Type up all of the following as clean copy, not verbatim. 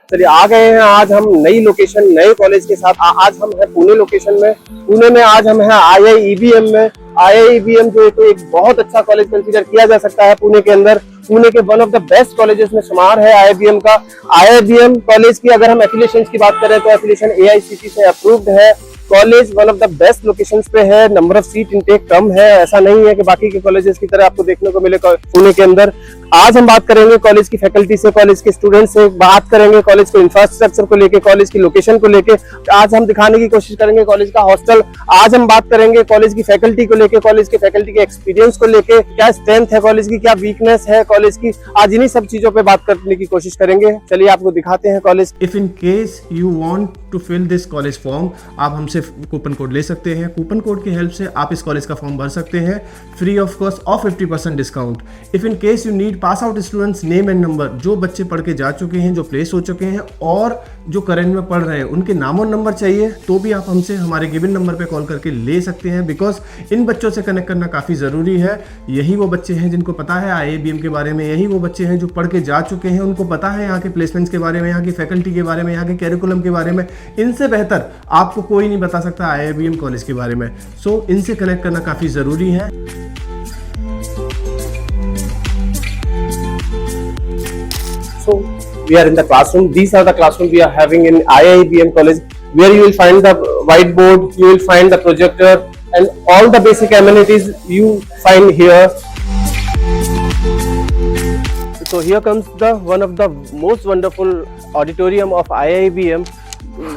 चलिए आ गए हैं आज हम नई लोकेशन नए कॉलेज के साथ। आज हम हैं पुणे लोकेशन में। पुणे में आज हम हैं IIEBM में। IIEBM जो है एक बहुत अच्छा कॉलेज कंसीडर किया जा सकता है पुणे के अंदर। पुणे के one of the best colleges में शुमार है IIBM का। IIBM कॉलेज की अगर हम एफिलिएशन की बात करें तो एफिलिएशन AICTE से अप्रूव्ड है। College one of the best locations पे है। नंबर ऑफ सीट इनटेक कम है, ऐसा नहीं है कि बाकी के कॉलेजेस की तरह आपको देखने को मिले पुणे के अंदर। आज हम बात करेंगे कॉलेज की फैकल्टी से, कॉलेज के स्टूडेंट से, बात करेंगे कॉलेज को इंफ्रास्ट्रक्चर को लेके, कॉलेज की लोकेशन को लेके। आज हम दिखाने की कोशिश करेंगे कॉलेज का हॉस्टल। आज हम बात करेंगे कॉलेज की फैकल्टी को लेके, कॉलेज के फैकल्टी के एक्सपीरियंस को लेके, क्या स्ट्रेंथ है कॉलेज की, क्या वीकनेस है कॉलेज की। आज इन्हीं सब चीजों पे बात करने की कोशिश करेंगे। चलिए आपको दिखाते हैं college. If in case you want to fill this college form, आप हमसे कूपन कोड ले सकते हैं। कूपन कोड की हेल्प से आप इस कॉलेज का फॉर्म भर सकते हैं फ्री ऑफ कॉस्ट और 50% discount. If in case you need pass out students name and number, जो बच्चे पढ़ के जा चुके हैं, जो प्लेस हो चुके हैं और जो करंट में पढ़ रहे हैं, उनके नाम और नंबर चाहिए तो भी आप हमसे हमारे गिवन नंबर पे कॉल करके ले सकते हैं। बिकॉज इन बच्चों से कनेक्ट करना काफ़ी ज़रूरी है। यही वो बच्चे हैं जिनको पता है IIBM के बारे में, यही वो बच्चे हैं जो पढ़ के जा चुके हैं, उनको पता है यहाँ के प्लेसमेंट्स के बारे में, यहाँ की फैकल्टी के बारे में, यहाँ के कैरिकुलम के बारे में। इनसे बेहतर आपको कोई नहीं बता सकता IIBM कॉलेज के बारे में। सो इनसे कनेक्ट करना काफ़ी ज़रूरी है। So we are in the classroom. These are the classrooms we are having in IIBM college, where you will find the whiteboard, you will find the projector, and all the basic amenities you find here. So here comes the one of the most wonderful auditorium of IIBM.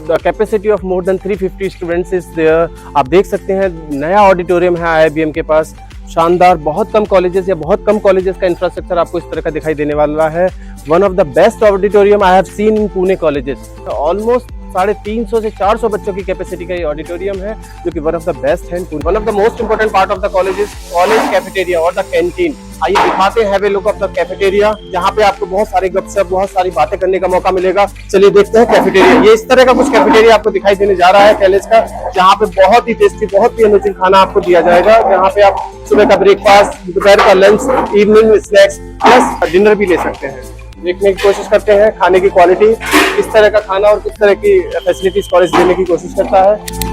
The capacity of more than 350 students is there. आप देख सकते हैं नया auditorium है IIBM के पास, शानदार। बहुत कम colleges या बहुत कम कॉलेजेस का इंफ्रास्ट्रक्चर आपको इस तरह का दिखाई देने वाला है। One of the best auditorium I have seen in Pune colleges. Almost 350 से 400 बच्चों की कैपेसिटी का ये ऑडिटोरियम है, जो कि वन ऑफ द बेस्ट है। One of the most important part of the college is college cafeteria और द कैंटीन। आइए दिखाते हैं वे लुक ऑफ द कैफेटेरिया, जहाँ पे आपको बहुत सारे गपशप, बहुत सारी बातें करने का मौका मिलेगा। चलिए देखते हैं कैफेटेरिया। ये इस तरह का कुछ कैफेटेरिया आपको दिखाई देने जा रहा है कॉलेज का, जहाँ पे बहुत ही टेस्टी, बहुत ही अनुचित खाना आपको दिया जाएगा। यहाँ पे आप सुबह का ब्रेकफास्ट, दोपहर का lunch, evening snacks plus dinner भी ले सकते हैं। देखने की कोशिश करते हैं खाने की क्वालिटी, किस तरह का खाना और किस तरह की फैसिलिटीज कॉलेज देने की कोशिश करता है।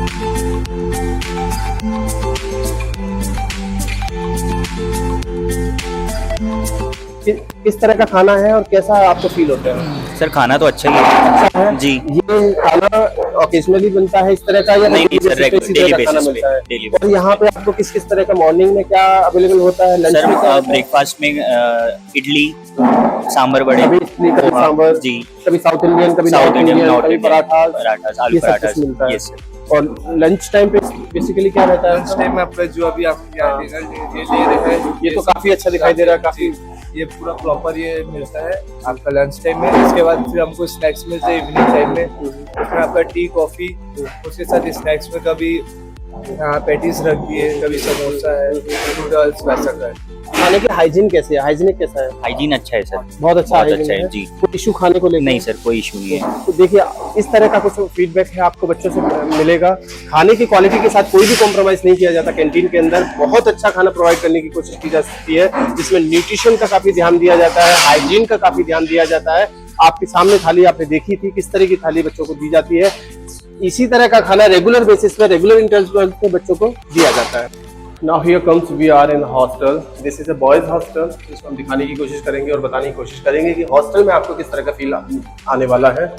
किस तरह का खाना है और कैसा आपको फील होता है? सर खाना तो अच्छा ही है जी। ये खाना ओकेजनली बनता है इस तरह का या नहीं सर, डेली बेसिस पे डेली। और यहाँ पे आपको किस किस तरह का मॉर्निंग में क्या अवेलेबल होता है? लंच में ब्रेकफास्ट में इडली, सांभर बड़े, कभी इडली, कभी सांभर जी, कभी साउथ इंडियन, कभी नॉर्थ इंडियन, कभी पराठा, आलू पराठा मिलता है। और लंच टाइम पे बेसिकली क्या रहता है? लंच टाइम में आपका जो अभी आप डिनर ले रहे हैं, ये तो काफी अच्छा दिखाई दे रहा है। काफी ये पूरा प्रॉपर ये मिलता है आपका लंच टाइम में। इसके बाद फिर हमको स्नैक्स मिलते हैं इवनिंग टाइम में। उसमें आपका टी, कॉफी, उसके साथ स्नैक्स में कभी पैटीज रख दिए, कभी समोसा है, नूडल्स, वैसा का। खाने की हाइजीन कैसे है? हाइजीनिक कैसा है? हाइजीन अच्छा है सर, बहुत अच्छा है जी। कोई इशू खाने को लेकर नहीं सर, कोई इशू नहीं है। तो देखिए इस तरह का कुछ फीडबैक है आपको बच्चों से मिलेगा। खाने की क्वालिटी के साथ कोई भी कॉम्प्रोमाइज नहीं किया जाता। कैंटीन के अंदर बहुत अच्छा खाना प्रोवाइड करने की कोशिश की जा सकती है, जिसमें न्यूट्रिशन का काफी ध्यान दिया जाता है, हाइजीन का काफी ध्यान दिया जाता है। आपके सामने थाली आपने देखी थी, किस तरह की थाली बच्चों को दी जाती है। इसी तरह का खाना रेगुलर बेसिस पे, रेगुलर इंटरवल पे बच्चों को दिया जाता है। Now here comes we are in hostel. This is a boys hostel. इसको हम दिखाने की कोशिश करेंगे और बताने की कोशिश करेंगे कि हॉस्टल में आपको किस तरह का फील आने वाला है।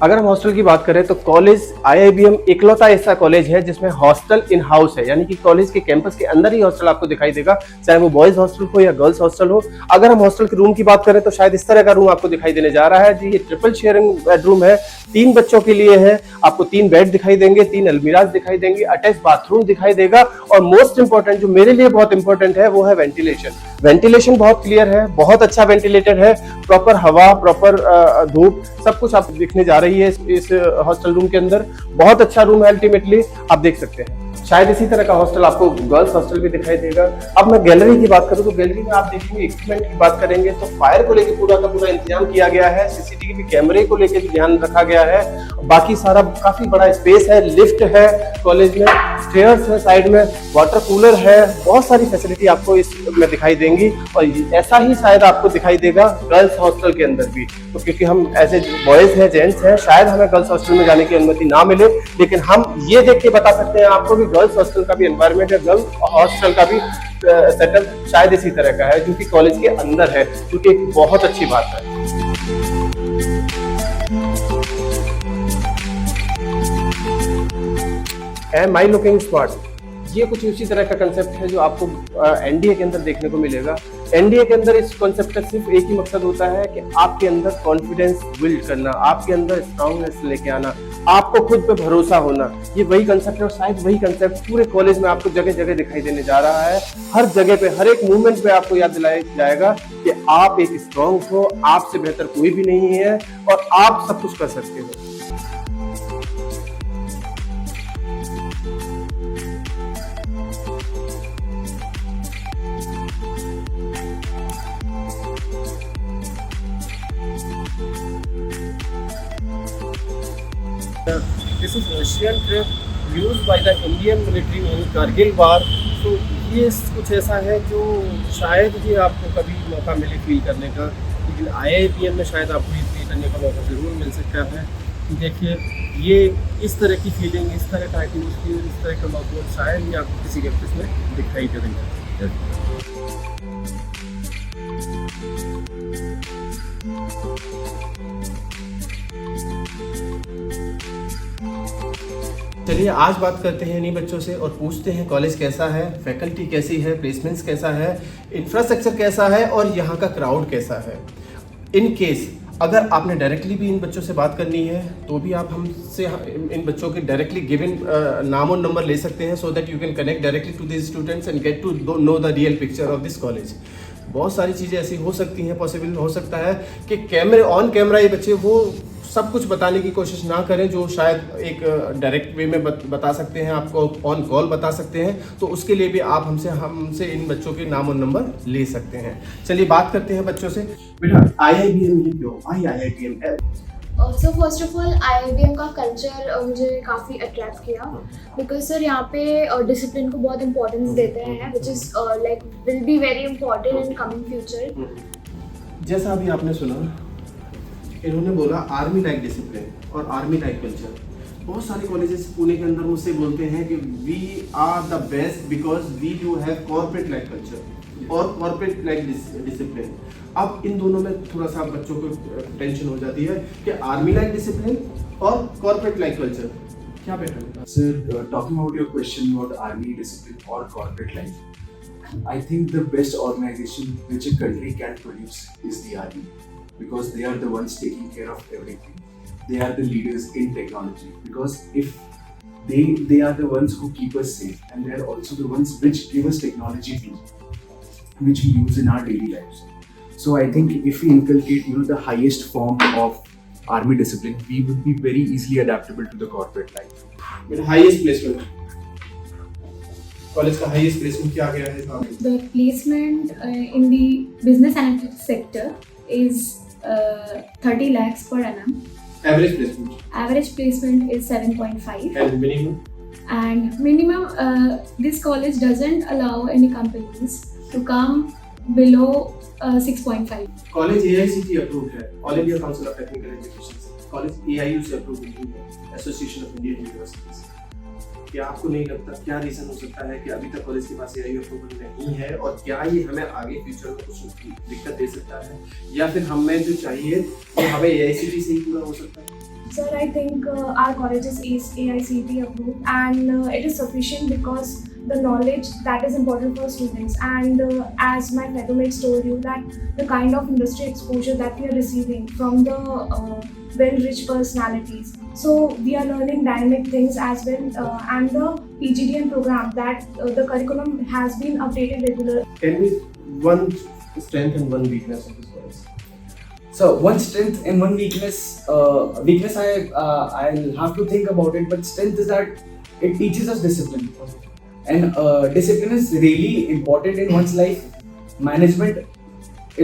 अगर हम हॉस्टल की बात करें तो कॉलेज IIBM इकलौता ऐसा कॉलेज है जिसमें हॉस्टल इन हाउस है, यानी कि कॉलेज के कैंपस के अंदर ही हॉस्टल आपको दिखाई देगा, चाहे वो बॉयज हॉस्टल हो या गर्ल्स हॉस्टल हो। अगर हम हॉस्टल के रूम की बात करें तो शायद इस तरह का रूम आपको दिखाई देने जा रहा है जी। ये ट्रिपल शेयरिंग बेडरूम है, 3 बच्चों के लिए है। आपको 3 बेड दिखाई देंगे, 3 अलमीराज दिखाई देंगे, अटैच बाथरूम दिखाई देगा। और मोस्ट इंपॉर्टेंट, जो मेरे लिए बहुत इंपॉर्टेंट है, वो है वेंटिलेशन। वेंटिलेशन बहुत क्लियर है, बहुत अच्छा वेंटिलेटर है, प्रॉपर हवा, प्रॉपर धूप, सब कुछ आप दिखने जा रही है इस हॉस्टल रूम के अंदर। बहुत अच्छा रूम है अल्टीमेटली, आप देख सकते हैं। शायद इसी तरह का हॉस्टल आपको गर्ल्स हॉस्टल भी दिखाई देगा। अब मैं गैलरी की बात करूं तो गैलरी में आप देखेंगे, इक्विपमेंट की बात करेंगे तो फायर को लेकर पूरा का पूरा इंतजाम किया गया है। CCTV कैमरे को लेकर ध्यान रखा गया है। बाकी सारा काफी बड़ा स्पेस है, लिफ्ट है कॉलेज में, स्टेयर्स है साइड में, वाटर कूलर है, बहुत सारी फैसिलिटी आपको इसमें दिखाई देंगी। और ऐसा ही शायद आपको दिखाई देगा गर्ल्स हॉस्टल के अंदर भी, तो क्योंकि हम ऐसे बॉयज हैं, जेंट्स हैं, शायद हमें गर्ल्स हॉस्टल में जाने की अनुमति ना मिले, लेकिन हम ये देख के बता सकते हैं आपको कि गर्ल्स हॉस्टल का भी एनवायरनमेंट है, गर्ल्स हॉस्टल का भी सेटअप शायद इसी तरह का है, जो कि कॉलेज के अंदर है, जो कि एक बहुत अच्छी बात है। Am I looking smart? ये कुछ उसी तरह का कंसेप्ट है जो आपको एनडीए के अंदर देखने को मिलेगा। एनडीए के अंदर इस कॉन्सेप्ट का सिर्फ एक ही मकसद होता है कि आपके अंदर कॉन्फिडेंस बिल्ड करना, आपके अंदर स्ट्रांगनेस लेके आना, आपको खुद पे भरोसा होना। ये वही कंसेप्ट है और शायद वही कंसेप्ट पूरे कॉलेज में आपको जगह जगह दिखाई देने जा रहा है। हर जगह पे, हर एक मूवमेंट पे आपको याद दिलाया जाएगा कि आप एक स्ट्रांग हो, आपसे बेहतर कोई भी नहीं है और आप सब कुछ कर सकते हो। This is Russian trip used by the Indian military in Kargil war। तो ये कुछ ऐसा है जो शायद ही आपको कभी मौका मिले फील करने का, लेकिन IIPM में शायद आपको ये फील करने का मौका ज़रूर मिल सकता है। देखिए, ये इस तरह की फीलिंग, इस तरह का एटमॉस्फियर, इस तरह का माहौल शायद ही आपको किसी कैंपस में दिखाई देगा। चलिए आज बात करते हैं इन्हीं बच्चों से और पूछते हैं कॉलेज कैसा है, फैकल्टी कैसी है, प्लेसमेंट्स कैसा है, इंफ्रास्ट्रक्चर कैसा है और यहाँ का क्राउड कैसा है। इन केस अगर आपने डायरेक्टली भी इन बच्चों से बात करनी है तो भी आप हमसे इन बच्चों के डायरेक्टली गिवन नाम और नंबर ले सकते हैं, so that you can connect directly to this students and get to know the real picture of this college. बहुत सारी चीज़ें ऐसी हो सकती हैं, पॉसिबल हो सकता है कि ऑन कैमरा ये बच्चे वो सब कुछ बताने की कोशिश ना करें जो शायद एक डायरेक्ट वे में बता सकते हैं, आपको ऑन कॉल बता सकते हैं। तो उसके लिए भी आप हमसे इन बच्चों के नाम और नंबर ले सकते हैं। चलिए बात करते हैं बच्चों से। बेटा IIBM ये क्यों? IIBM so first of all IIBM का कल्चर मुझे काफ़ी अट्रैक्ट किया, बिकॉज सर यहाँ पे डिसिप्लिन को बहुत इंपॉर्टेंस देते हैं, which is like will be very important in coming future. जैसा अभी आपने सुना, इन्होंने बोला आर्मी लाइक डिसिप्लिन और आर्मी लाइक कल्चर। बहुत सारे कॉलेजेस पुणे के अंदर मुझसे बोलते हैं कि we are the best because we do have corporate like culture और कॉर्पोरेट लाइक डिसिप्लिन। अब इन दोनों में थोड़ा सा बच्चों को टेंशन हो जाती है कि आर्मी लाइक डिसिप्लिन और कॉर्पोरेट लाइक कल्चर क्या बेटर होगा? Sir, talking about your question about army discipline or corporate life, I think the best organization which a country can produce is the army, because they are the ones taking care of everything. They are the leaders in technology, because if they are the ones who keep us safe, and they are also the ones which give us technology too, which we use in our daily lives. So I think if we inculcate the highest form of army discipline, we would be very easily adaptable to the corporate life. Highest placement, college का highest placement क्या गया है? The placement in the business analytics sector is 30 lakhs per annum. Average placement? Average placement is 7.5. And minimum? And minimum, this college doesn't allow any companies to come below 6.5. College AICTE approved है, all India council of technical education से। College AIU से approved नहीं है, association of Indian universities. क्या आपको नहीं लगता, क्या रीजन हो सकता है कि अभी तक कॉलेज के पास AIU अप्रूवल नहीं है, और क्या ये हमें आगे फ्यूचर में कुछ दिक्कत दे सकता है, या फिर हमें जो चाहिए वो हमें AICTE से ही पूरा हो सकता है? Sir, I think our college is AICTE approved, and it is sufficient because the knowledge that is important for students, and as my fellow mates told you, that the kind of industry exposure that we are receiving from the well-rich personalities. So we are learning dynamic things as well, and the PGDM program that the curriculum has been updated regularly. Tell me one strength and one weakness of this college. So one strength and one weakness. Weakness, I'll have to think about it. But strength is that it teaches us discipline, and discipline is really important in one's life. Management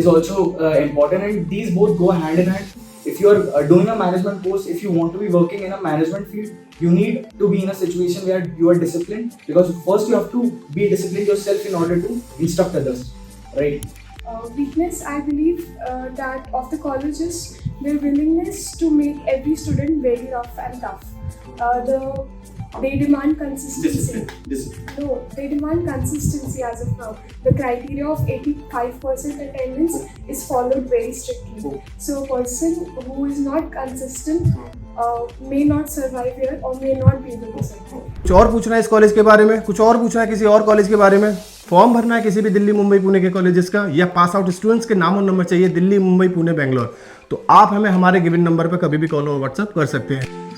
is also important, and these both go hand in hand. if you are doing a management course, if you want to be working in a management field, you need to be in a situation where you are disciplined, because first you have to be disciplined yourself in order to instruct others, right? Weakness, I believe that of the colleges, their willingness to make every student very rough and tough. They demand consistency. No, they demand consistency as of now. The criteria of 85% attendance is followed very strictly. So a person who is not consistent may not survive here or may not be able to survive. कुछ और पूछना है इस college के बारे में, कुछ और पूछना है किसी और कॉलेज के बारे में, फॉर्म भरना है किसी भी दिल्ली मुंबई पुणे के कॉलेजेस का, या पास आउट स्टूडेंट्स के नाम और नंबर चाहिए दिल्ली मुंबई पुणे बेंगलोर, तो आप हमें हमारे गिवन नंबर पर कभी भी कॉल और व्हाट्सअप कर सकते हैं।